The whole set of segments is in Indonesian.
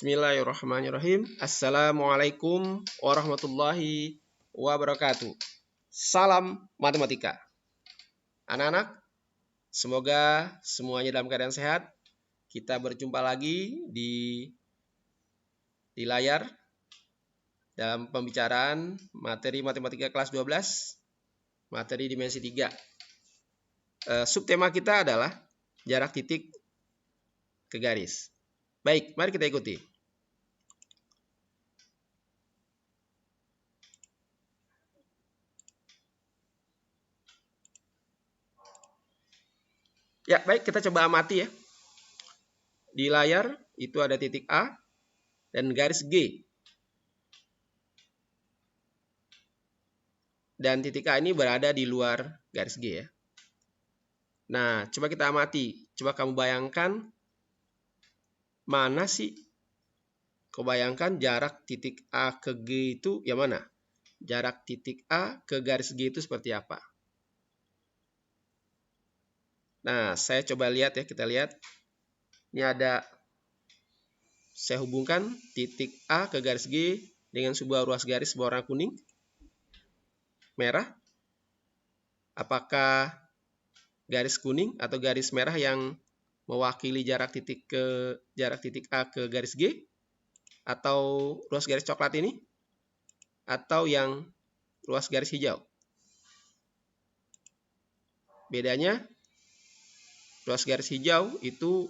Bismillahirrahmanirrahim. Assalamualaikum warahmatullahi wabarakatuh. Salam matematika. Anak-anak, semoga semuanya dalam keadaan sehat. Kita berjumpa lagi di layar dalam pembicaraan materi matematika kelas 12, materi dimensi 3. Subtema kita adalah jarak titik ke garis. Baik, mari kita ikuti. Ya, baik, kita coba amati ya. Di layar itu ada titik A dan garis G. Dan titik A ini berada di luar garis G ya. Nah, coba kita amati. Coba kamu bayangkan mana sih? Kau bayangkan jarak titik A ke G itu yang mana? Jarak titik A ke garis G itu seperti apa? Nah, saya coba lihat ya, kita lihat. Ini ada, saya hubungkan titik A ke garis G dengan sebuah ruas garis berwarna kuning, merah. Apakah garis kuning atau garis merah yang mewakili jarak titik A ke garis G? Atau ruas garis coklat ini? Atau yang ruas garis hijau? Bedanya, ruas garis hijau itu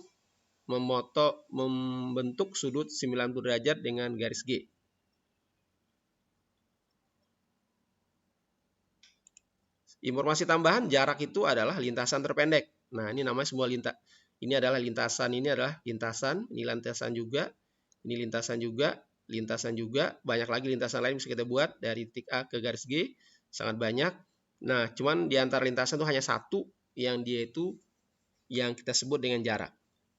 membentuk sudut 90 derajat dengan garis G. Informasi tambahan, jarak itu adalah lintasan terpendek. Nah, ini namanya semua lintas. Ini adalah lintasan, ini lintasan juga, ini lintasan juga, lintasan juga. Banyak lagi lintasan lain bisa kita buat dari titik A ke garis G, sangat banyak. Nah, cuman di antara lintasan itu hanya satu yang dia itu yang kita sebut dengan jarak.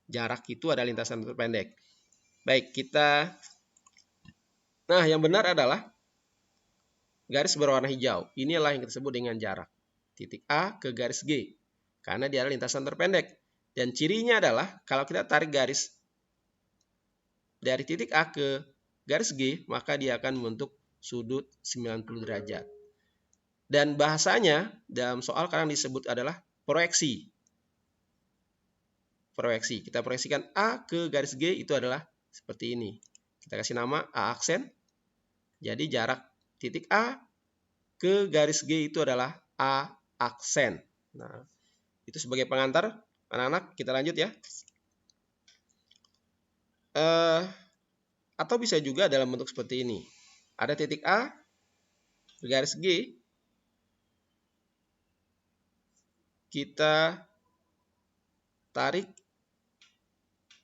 Jarak itu adalah lintasan terpendek. Baik, nah, yang benar adalah garis berwarna hijau. Inilah yang kita sebut dengan jarak. Titik A ke garis G. Karena dia adalah lintasan terpendek. Dan cirinya adalah kalau kita tarik garis dari titik A ke garis G, maka dia akan membentuk sudut 90 derajat. Dan bahasanya dalam soal kadang disebut adalah proyeksi. Proyeksi. Kita proyeksikan A ke garis G itu adalah seperti ini. Kita kasih nama A aksen. Jadi jarak titik A ke garis G itu adalah A aksen. Nah, itu sebagai pengantar. Anak-anak, kita lanjut ya. Atau bisa juga dalam bentuk seperti ini. Ada titik A, garis G. Kita tarik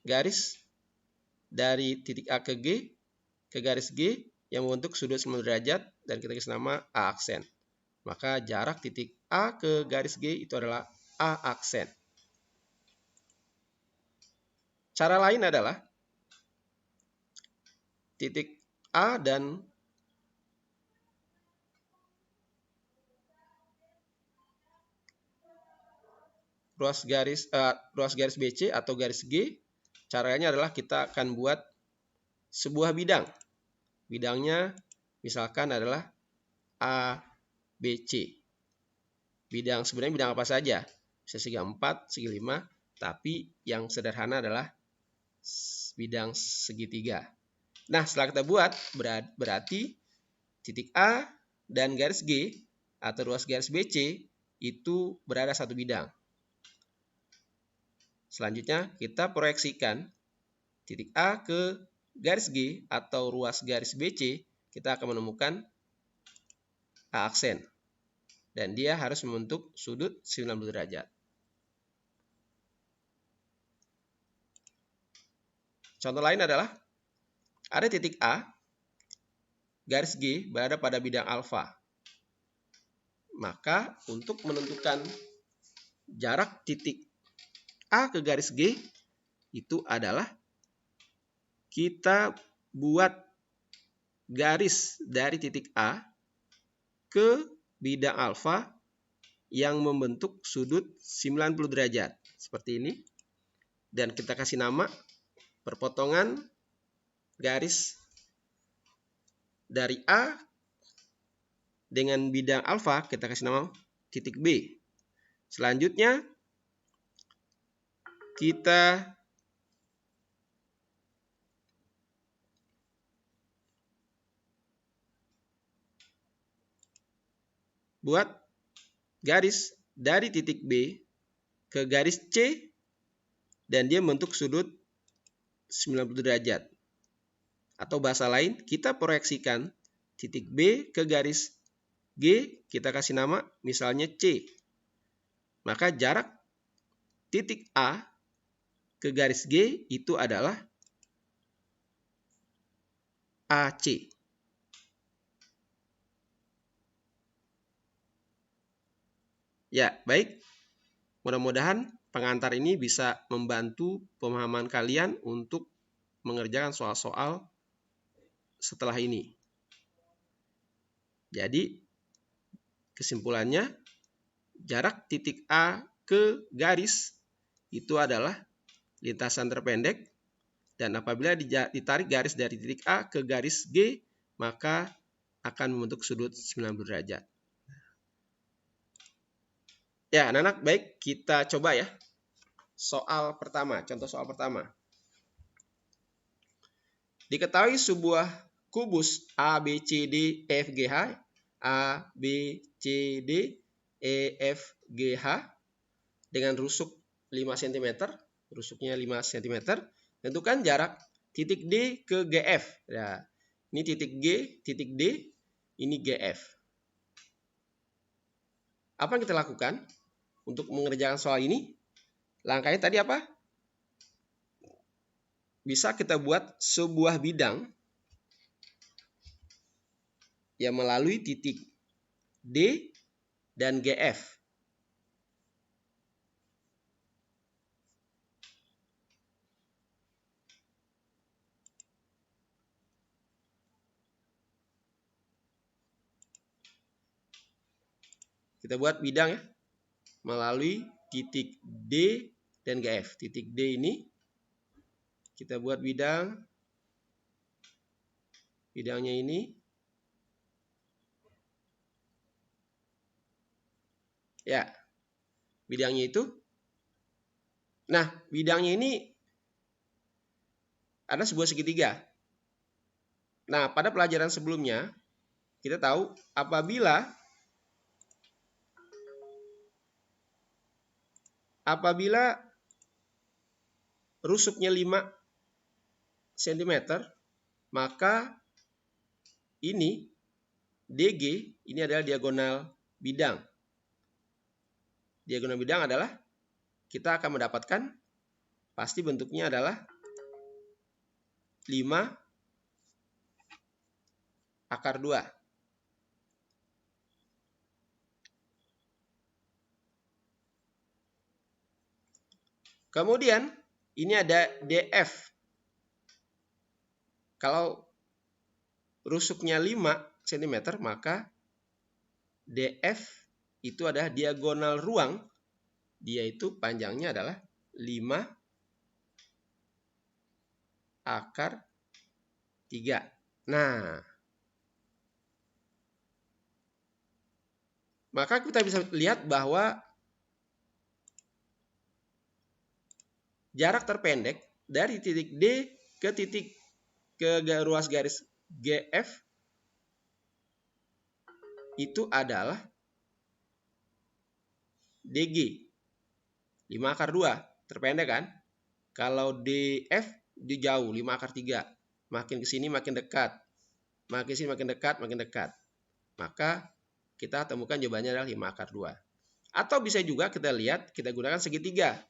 garis dari titik A ke G, ke garis G yang membentuk sudut 90 derajat dan kita kasih nama A aksen. Maka jarak titik A ke garis G itu adalah A aksen. Cara lain adalah titik A dan ruas garis BC atau garis G. Caranya adalah kita akan buat sebuah bidang. Bidangnya misalkan adalah ABC. Sebenarnya bidang apa saja? Bisa segi 4, segi 5, tapi yang sederhana adalah bidang segitiga. Nah, setelah kita buat, berarti titik A dan garis G atau ruas garis BC itu berada satu bidang. Selanjutnya, kita proyeksikan titik A ke garis G atau ruas garis BC, kita akan menemukan A aksen. Dan dia harus membentuk sudut 90 derajat. Contoh lain adalah ada titik A, garis G berada pada bidang alfa. Maka untuk menentukan jarak titik A ke garis G itu adalah kita buat garis dari titik A ke bidang alfa yang membentuk sudut 90 derajat. Seperti ini. Dan kita kasih nama perpotongan garis dari A dengan bidang alfa, kita kasih nama titik B. Selanjutnya kita buat garis dari titik B ke garis C dan dia membentuk sudut 90 derajat. Atau bahasa lain, kita proyeksikan titik B ke garis G, kita kasih nama misalnya C. Maka jarak titik A ke garis G itu adalah AC. Ya, baik. Mudah-mudahan pengantar ini bisa membantu pemahaman kalian untuk mengerjakan soal-soal setelah ini. Jadi, kesimpulannya, jarak titik A ke garis itu adalah lintasan terpendek, dan apabila ditarik garis dari titik A ke garis G, maka akan membentuk sudut 90 derajat. Ya, anak-anak, baik, kita coba ya. Soal pertama, contoh soal pertama. Diketahui sebuah kubus A, B, C, D, E, F, G, H, A, B, C, D, E, F, G, H dengan rusuk 5 cm, rusuknya 5 cm, tentukan jarak titik D ke GF. Ya, ini titik G, titik D, ini GF. Apa yang kita lakukan untuk mengerjakan soal ini? Langkahnya tadi apa? Bisa kita buat sebuah bidang yang melalui titik D dan GF. Kita buat bidang ya, melalui titik D dan GF. Titik D ini kita buat bidangnya ini. Ya, bidangnya itu. Nah, bidangnya ini ada sebuah segitiga. Nah, pada pelajaran sebelumnya, kita tahu apabila rusuknya 5 cm, maka ini DG, ini adalah diagonal bidang. Diagonal bidang adalah, kita akan mendapatkan, pasti bentuknya adalah 5/2. Kemudian ini ada DF. Kalau rusuknya 5 cm, maka DF itu adalah diagonal ruang. Dia itu panjangnya adalah 5/3. Nah, maka kita bisa lihat bahwa jarak terpendek dari titik D ke ruas garis GF itu adalah DG. 5/2. Terpendek kan? Kalau DF di jauh, 5/3. Makin ke sini makin dekat. Makin ke sini makin dekat, makin dekat. Maka kita temukan jawabannya adalah 5/2. Atau bisa juga kita lihat, kita gunakan segitiga.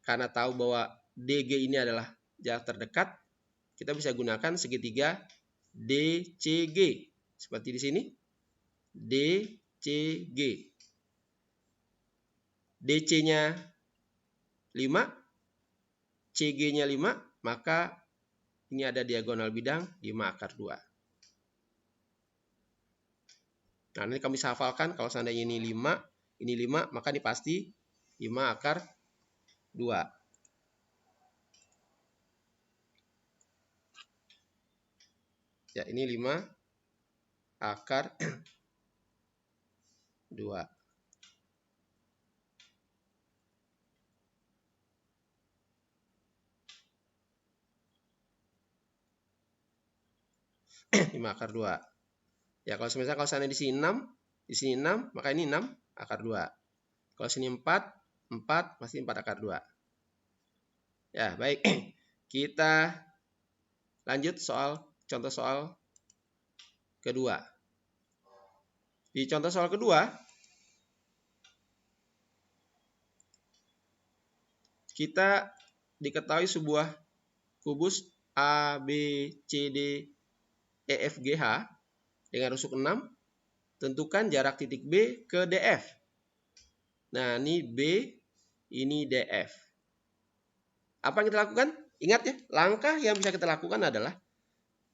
Karena tahu bahwa DG ini adalah jarak terdekat, kita bisa gunakan segitiga DCG. Seperti di sini. DCG. DC-nya 5, CG-nya 5, maka ini ada diagonal bidang 5/2. Nah, ini kami bisa hafalkan kalau seandainya ini 5, maka ini pasti 5/2. Ya, ini 5 akar 2. 5 akar 2. Ya, kalau misalnya kalau sana di sini 6, di sini 6, maka ini 6 akar 2. Kalau sini 4, 4 pasti 4 akar 2. Ya, baik. Kita lanjut contoh soal kedua. Di contoh soal kedua, kita diketahui sebuah kubus A, B, C, D, E, F, G, H dengan rusuk 6. Tentukan jarak titik B ke DF. Nah, ini B, ini DF. Apa yang kita lakukan? Ingat ya, langkah yang bisa kita lakukan adalah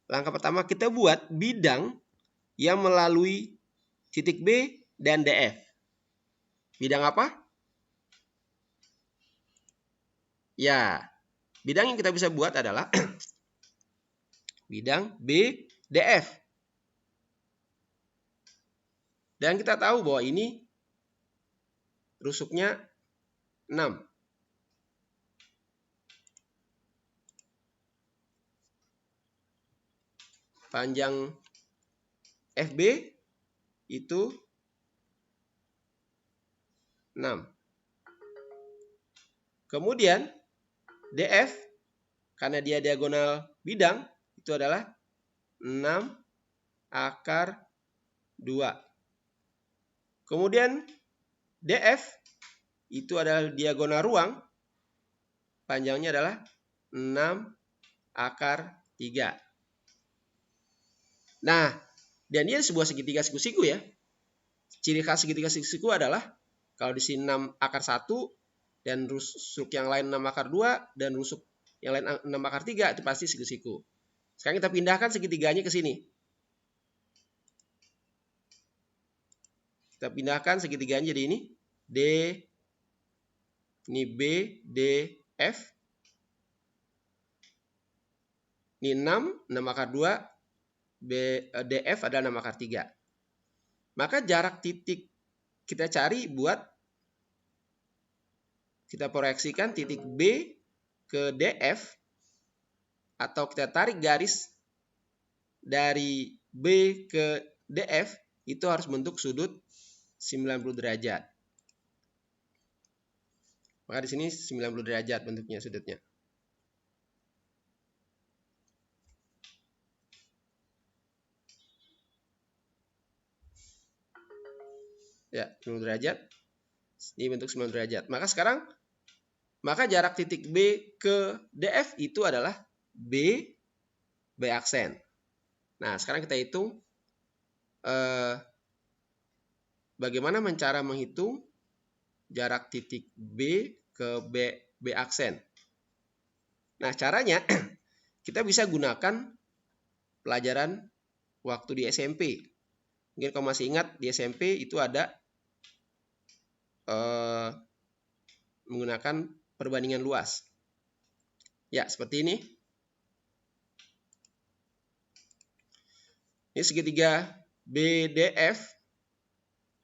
langkah pertama kita buat bidang yang melalui titik B dan DF. Bidang apa? Ya, bidang yang kita bisa buat adalah bidang B, DF. Dan kita tahu bahwa ini rusuknya 6. Panjang FB itu 6. Kemudian DF, karena dia diagonal bidang, itu adalah 6 akar 2. Kemudian DF itu adalah diagonal ruang, panjangnya adalah 6 akar 3. Nah, dan dia sebuah segitiga siku-siku ya. Ciri khas segitiga siku-siku adalah kalau di sini 6 akar 1 dan rusuk yang lain 6 akar 2 dan rusuk yang lain 6 akar 3 itu pasti siku-siku. Sekarang kita pindahkan segitiganya ke sini. Kita pindahkan segitiganya jadi ini D, ini B, D, F. Ini 6 akar 2, DF adalah 6 akar 3. Maka jarak titik kita cari buat kita proyeksikan titik B ke DF atau kita tarik garis dari B ke DF itu harus bentuk sudut 90 derajat. Maka di sini 90 derajat bentuknya sudutnya. Ya, 90 derajat. Ini bentuk 90 derajat. Maka jarak titik B ke DF itu adalah B aksen. Nah, sekarang kita hitung bagaimana cara menghitung jarak titik B ke B aksen. Nah, caranya kita bisa gunakan pelajaran waktu di SMP. Mungkin kamu masih ingat di SMP itu ada menggunakan perbandingan luas. Ya, seperti ini. Ini segitiga BDF.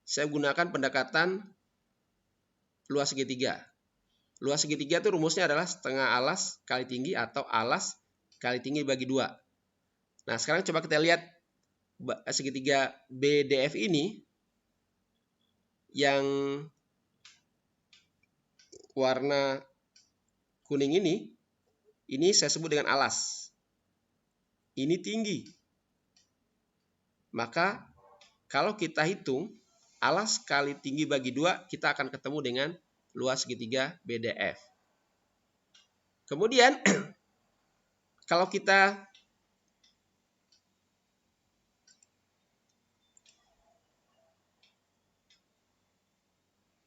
Saya gunakan pendekatan luas segitiga. Luas segitiga itu rumusnya adalah setengah alas kali tinggi atau alas kali tinggi bagi 2. Nah, sekarang coba kita lihat segitiga BDF ini yang warna kuning ini saya sebut dengan alas. Ini tinggi. Maka kalau kita hitung alas kali tinggi bagi 2, kita akan ketemu dengan luas segitiga BDF. Kemudian kalau kita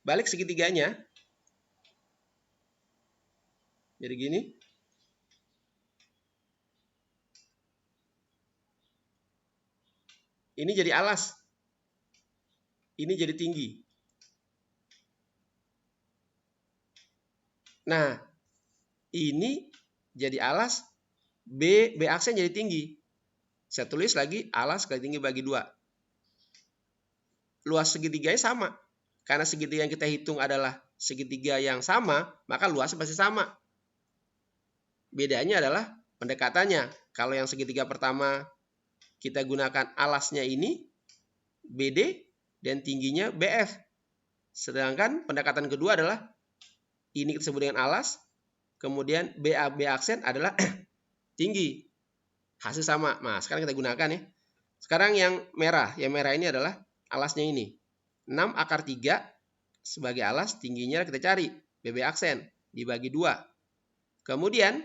balik segitiganya, jadi gini. Ini jadi alas. Ini jadi tinggi. Nah, ini jadi alas, B aksen jadi tinggi. Saya tulis lagi alas kali tinggi bagi 2. Luas segitiganya sama. Karena segitiga yang kita hitung adalah segitiga yang sama, maka luasnya pasti sama. Bedanya adalah pendekatannya. Kalau yang segitiga pertama kita gunakan alasnya ini BD dan tingginya BF. Sedangkan pendekatan kedua adalah ini kita sebut dengan alas, kemudian B aksen adalah tinggi. Hasil sama. Nah, sekarang kita gunakan ya. Sekarang yang merah ini adalah alasnya ini. 6 akar 3 sebagai alas, tingginya kita cari. BB aksen dibagi 2. Kemudian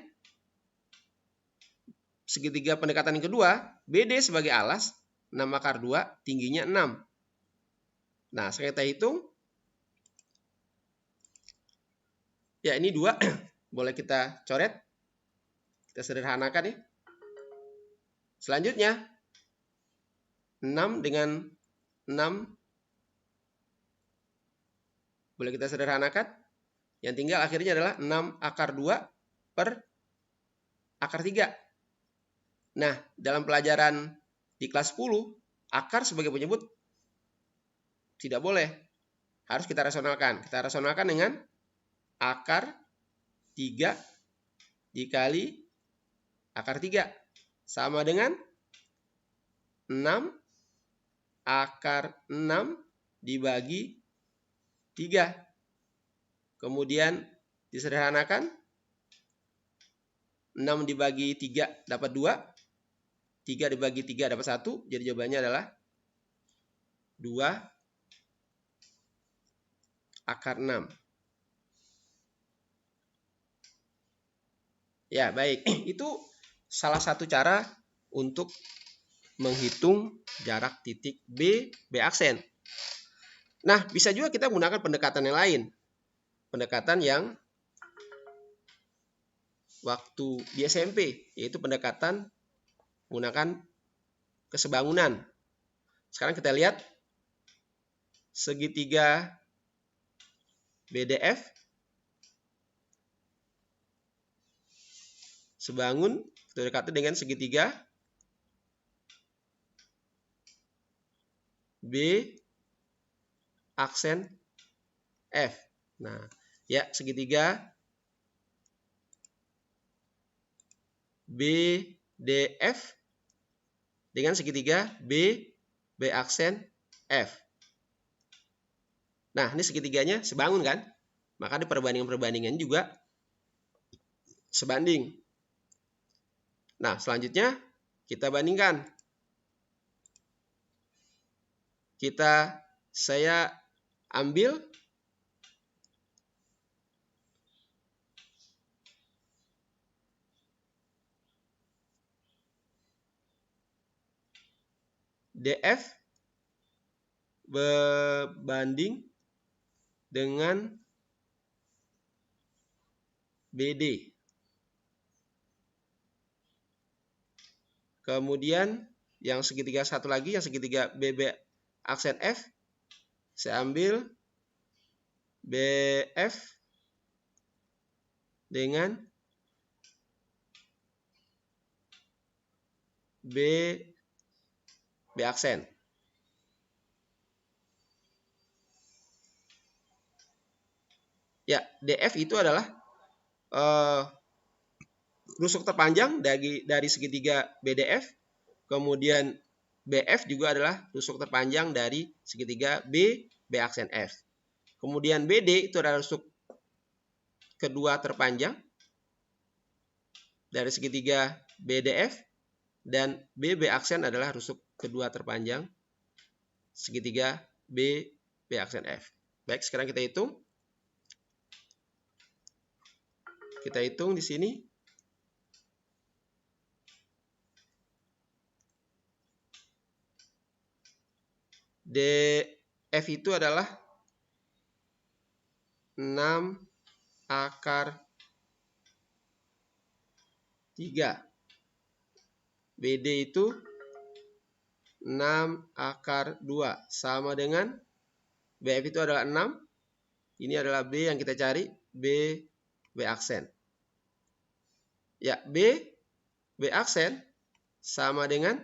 segitiga pendekatan yang kedua, BD sebagai alas, 6 akar 2, tingginya 6. Nah, sekarang kita hitung. Ya, ini 2. Boleh kita coret. Kita sederhanakan ya. Selanjutnya, 6 dengan 6. Boleh kita sederhanakan. Yang tinggal akhirnya adalah 6 akar 2 per akar 3. Nah, dalam pelajaran di kelas 10, akar sebagai penyebut tidak boleh. Harus kita rasionalkan. Kita rasionalkan dengan akar 3 dikali akar 3. Sama dengan 6 akar 6 dibagi 3. Kemudian disederhanakan. 6 dibagi 3 dapat 2. 3 dibagi 3 dapat 1. Jadi jawabannya adalah 2 akar 6. Ya, baik. Itu salah satu cara untuk menghitung jarak titik B aksen. Nah, bisa juga kita menggunakan pendekatan yang lain. Pendekatan yang waktu di SMP, yaitu pendekatan menggunakan kesebangunan. Sekarang kita lihat segitiga BDF sebangun berdekatan dengan segitiga B aksen F. Nah, ya, segitiga BDF dengan segitiga B aksen F. Nah, ini segitiganya sebangun kan? Maka di perbandingan-perbandingan juga sebanding. Nah, selanjutnya kita bandingkan. Saya ambil DF berbanding dengan BD. Kemudian yang segitiga satu lagi, yang segitiga BB aksen F, saya ambil BF dengan B aksen. Ya, DF itu adalah rusuk terpanjang dari segitiga BDF. Kemudian BF juga adalah rusuk terpanjang dari segitiga B aksen F. Kemudian BD itu adalah rusuk kedua terpanjang dari segitiga BDF. Dan BB aksen adalah rusuk kedua terpanjang segitiga B aksen F. Baik, sekarang kita hitung. Kita hitung di sini. DF itu adalah 6 akar 3. BD itu 6 akar 2. Sama dengan BF itu adalah 6. Ini adalah B yang kita cari. B aksen. Ya, B aksen sama dengan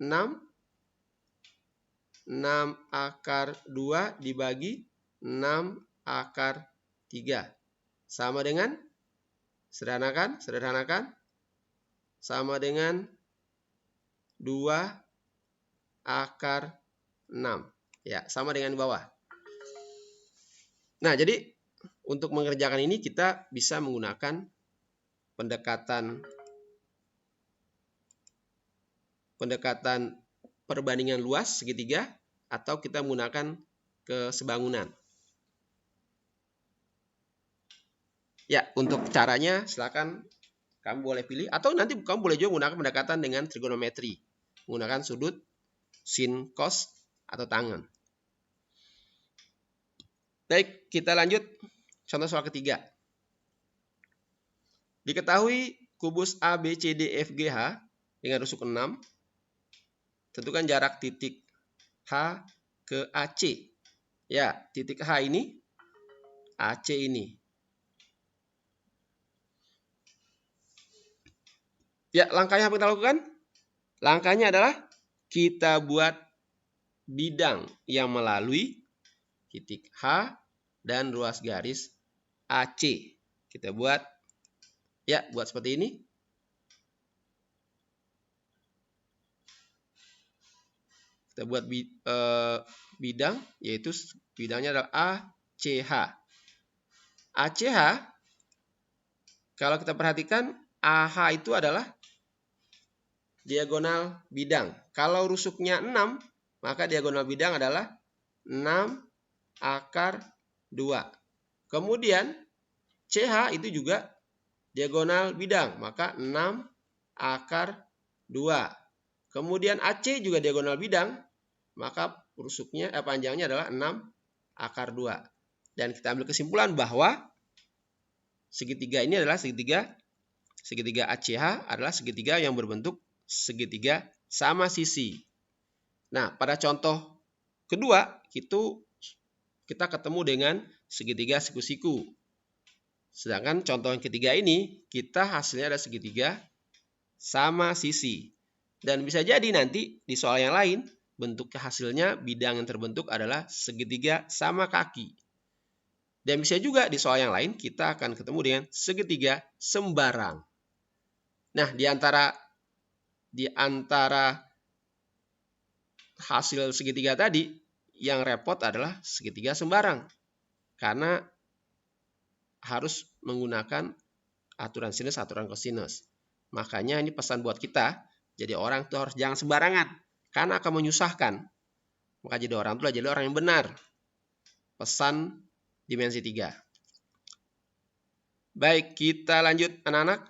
6. 6 akar 2 dibagi 6 akar 3. Sama dengan, sederhanakan, sama dengan 2 akar 6. Ya, sama dengan di bawah. Nah, jadi untuk mengerjakan ini kita bisa menggunakan pendekatan perbandingan luas segitiga, atau kita menggunakan kesebangunan. Ya, untuk caranya silakan kamu boleh pilih, atau nanti kamu boleh juga menggunakan pendekatan dengan trigonometri, menggunakan sudut, sin, cos, atau tangen. Baik, kita lanjut contoh soal ketiga. Diketahui kubus A, B, C, D, F, G, H dengan rusuk 6. Tentukan jarak titik H ke AC. Ya, titik H ini, AC ini. Ya, langkahnya apa kita lakukan? Langkahnya adalah kita buat bidang yang melalui titik H dan ruas garis AC. Kita buat, ya, buat seperti ini. Kita buat bidang, yaitu bidangnya adalah ACH. ACH, kalau kita perhatikan, AH itu adalah diagonal bidang. Kalau rusuknya 6, maka diagonal bidang adalah 6 akar 2. Kemudian CH itu juga diagonal bidang, maka 6 akar 2. Kemudian AC juga diagonal bidang, maka panjangnya adalah 6 akar 2. Dan kita ambil kesimpulan bahwa segitiga ini adalah segitiga ACH adalah segitiga yang berbentuk segitiga sama sisi. Nah, pada contoh kedua itu kita ketemu dengan segitiga siku-siku. Sedangkan contoh yang ketiga ini kita hasilnya ada segitiga sama sisi. Dan bisa jadi nanti di soal yang lain bentuk hasilnya bidang yang terbentuk adalah segitiga sama kaki. Dan bisa juga di soal yang lain kita akan ketemu dengan segitiga sembarang. Nah, di antara hasil segitiga tadi, yang repot adalah segitiga sembarang. Karena harus menggunakan aturan sinus, aturan kosinus. Makanya ini pesan buat kita, jadi orang itu harus jangan sembarangan. Karena akan menyusahkan. Maka jadi orang itu jadi orang yang benar. Pesan dimensi 3. Baik, kita lanjut anak-anak.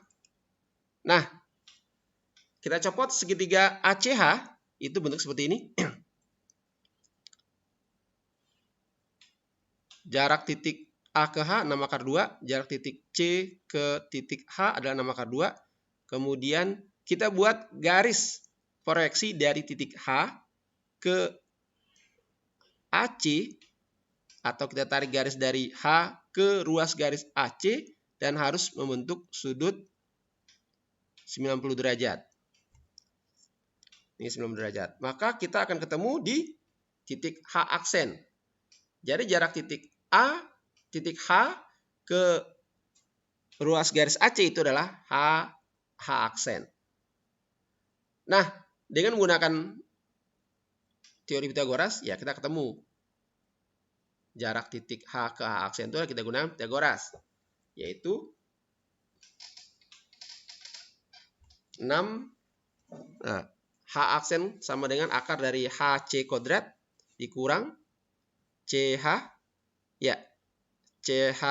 Nah, kita copot segitiga ACH, itu bentuk seperti ini. Jarak titik A ke H 6 akar 2, jarak titik C ke titik H adalah 6 akar 2. Kemudian kita buat garis proyeksi dari titik H ke AC, atau kita tarik garis dari H ke ruas garis AC dan harus membentuk sudut 90 derajat. Ini 90 derajat. Maka kita akan ketemu di titik H aksen. Jadi jarak titik A, titik H ke ruas garis AC itu adalah H aksen. Nah, dengan menggunakan teori Pitagoras, ya kita ketemu jarak titik H ke H aksen itu kita gunakan Pitagoras, yaitu 6. Nah, H aksen sama dengan akar dari HC kuadrat dikurang CH. Ya, CH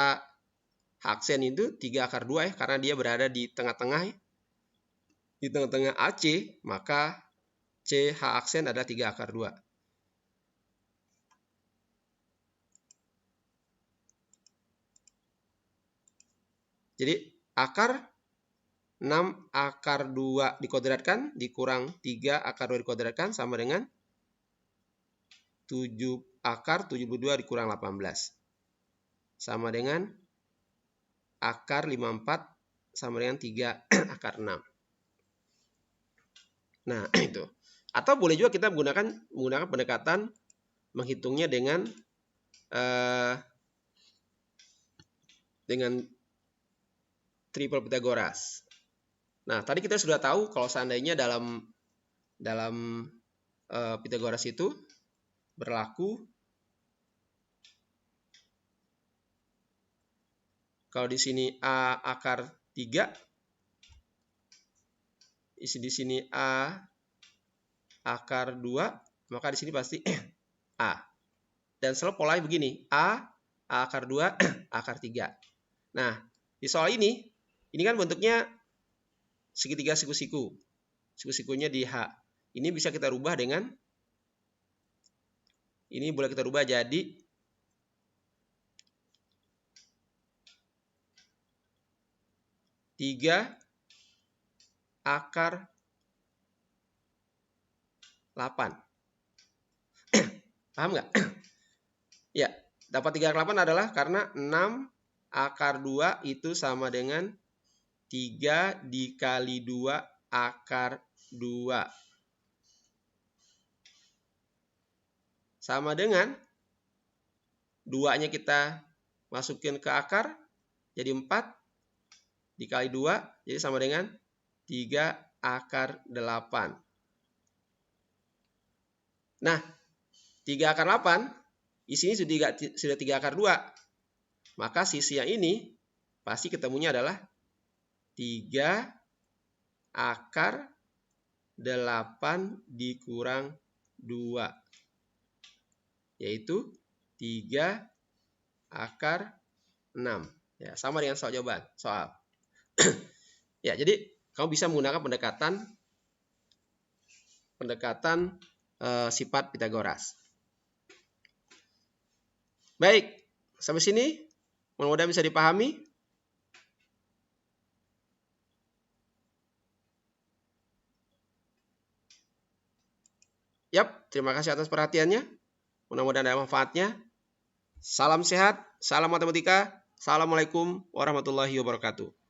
aksen itu 3 akar 2 ya, karena dia berada di tengah-tengah ya. Di tengah-tengah AC, maka CH aksen adalah 3 akar 2. Jadi akar 6 akar 2 dikuadratkan dikurang 3 akar 2 dikuadratkan sama dengan 7 akar 72 dikurang 18. Sama dengan akar 54 sama dengan 3 akar 6. Nah, itu. Atau boleh juga kita menggunakan pendekatan menghitungnya dengan triple Pythagoras. Nah, tadi kita sudah tahu kalau seandainya dalam Pythagoras itu berlaku kalau di sini A akar 3, di sini A akar 2, maka di sini pasti A. Dan selalu polanya begini, A akar 2, akar 3. Nah, di soal ini kan bentuknya segitiga siku-siku. Siku-sikunya di H. Ini bisa kita rubah dengan, ini boleh kita rubah jadi 3 akar 8. Paham nggak? Ya, dapat 3 akar 8 adalah karena 6 akar 2 itu sama dengan 3 dikali 2 akar 2. Sama dengan 2-nya kita masukin ke akar, jadi 4 dikali 2, jadi sama dengan 3 akar 8. Nah, 3 akar 8, di sini sudah 3 akar 2. Maka sisi yang ini pasti ketemunya adalah 3 akar 8 dikurang 2. Yaitu 3 akar 6. Ya, sama dengan soal. Ya, jadi kamu bisa menggunakan pendekatan sifat Pythagoras. Baik, sampai sini mudah-mudahan bisa dipahami. Yap, terima kasih atas perhatiannya. Mudah-mudahan ada manfaatnya. Salam sehat, salam matematika. Assalamualaikum warahmatullahi wabarakatuh.